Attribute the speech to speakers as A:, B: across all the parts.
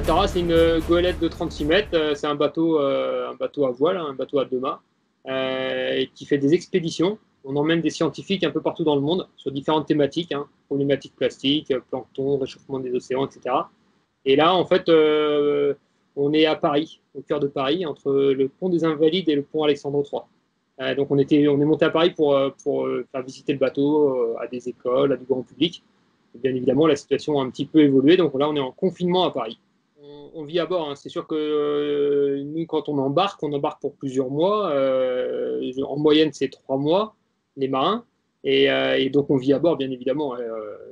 A: Tara, c'est une goélette de 36 mètres. C'est un bateau à voile, un bateau à deux mâts, et qui fait des expéditions. On emmène des scientifiques un peu partout dans le monde sur différentes thématiques, hein, problématiques plastiques, plancton, réchauffement des océans, etc. Et là, en fait, on est à Paris, au cœur de Paris, entre le pont des Invalides et le pont Alexandre III. Donc on est monté à Paris pour faire visiter le bateau à des écoles, à du grand public. Et bien évidemment, la situation a un petit peu évolué, donc là, on est en confinement à Paris. On vit à bord, hein. C'est sûr que nous, quand on embarque pour plusieurs mois. En moyenne, c'est 3 mois, les marins. Et donc, on vit à bord, bien évidemment.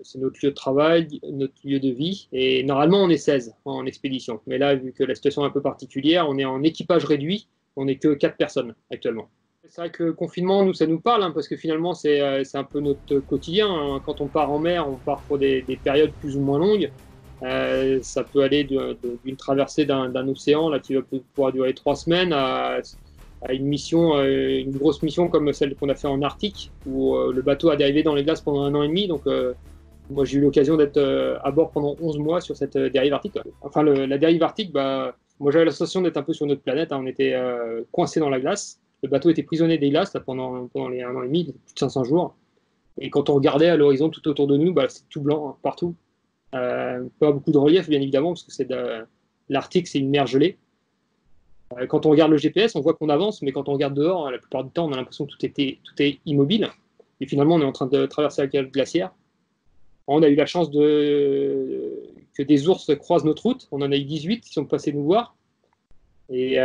A: C'est notre lieu de travail, notre lieu de vie. Et normalement, on est 16 en expédition. Mais là, vu que la situation est un peu particulière, on est en équipage réduit. On n'est que 4 personnes actuellement. C'est vrai que le confinement, nous, ça nous parle, hein, parce que finalement, c'est un peu notre quotidien, hein. Quand on part en mer, on part pour des périodes plus ou moins longues. Ça peut aller d'une traversée d'un océan là, qui va pouvoir durer 3 semaines à une mission, une grosse mission comme celle qu'on a fait en Arctique, où le bateau a dérivé dans les glaces pendant 1 an et demi. Donc, moi, j'ai eu l'occasion d'être à bord pendant 11 mois sur cette dérive arctique. Enfin, la dérive arctique, moi, j'avais la sensation d'être un peu sur notre planète, hein. On était coincé dans la glace. Le bateau était prisonnier des glaces là, pendant les 1 an et demi, plus de 500 jours. Et quand on regardait à l'horizon tout autour de nous, c'est tout blanc, hein, partout. Pas beaucoup de relief, bien évidemment, parce que l'Arctique, c'est une mer gelée. Quand on regarde le GPS, on voit qu'on avance, mais quand on regarde dehors, la plupart du temps, on a l'impression que tout est immobile. Et finalement, on est en train de traverser la calotte glaciaire. On a eu la chance que des ours croisent notre route. On en a eu 18 qui sont passés nous voir. Et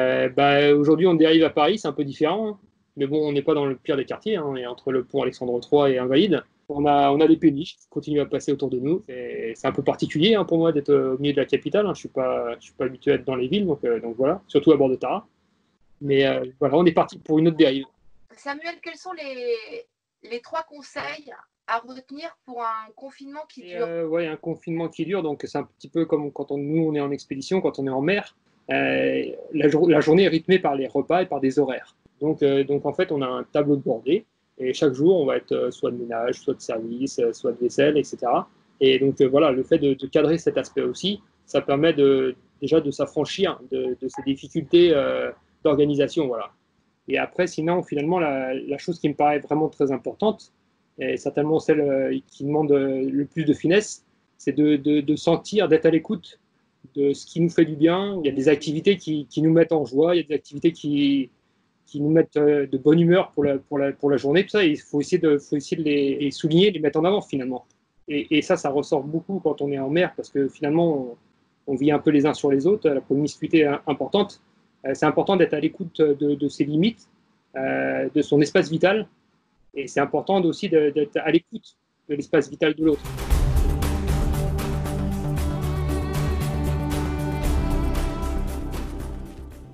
A: aujourd'hui, on dérive à Paris, c'est un peu différent, hein. Mais bon, on n'est pas dans le pire des quartiers, hein. On est entre le pont Alexandre III et Invalides. On a des péniches qui continuent à passer autour de nous. C'est un peu particulier, hein, pour moi d'être au milieu de la capitale, hein. Je suis pas habitué à être dans les villes, donc voilà, surtout à bord de Tara. Mais voilà, on est parti pour une autre dérive.
B: Samuel, quels sont les 3 conseils à retenir pour un confinement qui dure?
A: Ouais, un confinement qui dure, donc c'est un petit peu comme quand nous on est en expédition, quand on est en mer. La journée est rythmée par les repas et par des horaires. Donc en fait, on a un tableau de bordée. Et chaque jour, on va être soit de ménage, soit de service, soit de vaisselle, etc. Et donc voilà, le fait de cadrer cet aspect aussi, ça permet déjà de s'affranchir de ces difficultés d'organisation. Voilà. Et après, sinon, finalement, la chose qui me paraît vraiment très importante, et certainement celle qui demande le plus de finesse, c'est de sentir, d'être à l'écoute de ce qui nous fait du bien. Il y a des activités qui nous mettent en joie, il y a des activités qui nous mettent de bonne humeur pour la journée. Tout ça, il faut essayer de les souligner, les mettre en avant finalement. Et ça ressort beaucoup quand on est en mer, parce que finalement, on vit un peu les uns sur les autres. La promiscuité est importante. C'est important d'être à l'écoute de ses limites, de son espace vital. Et c'est important aussi d'être à l'écoute de l'espace vital de l'autre.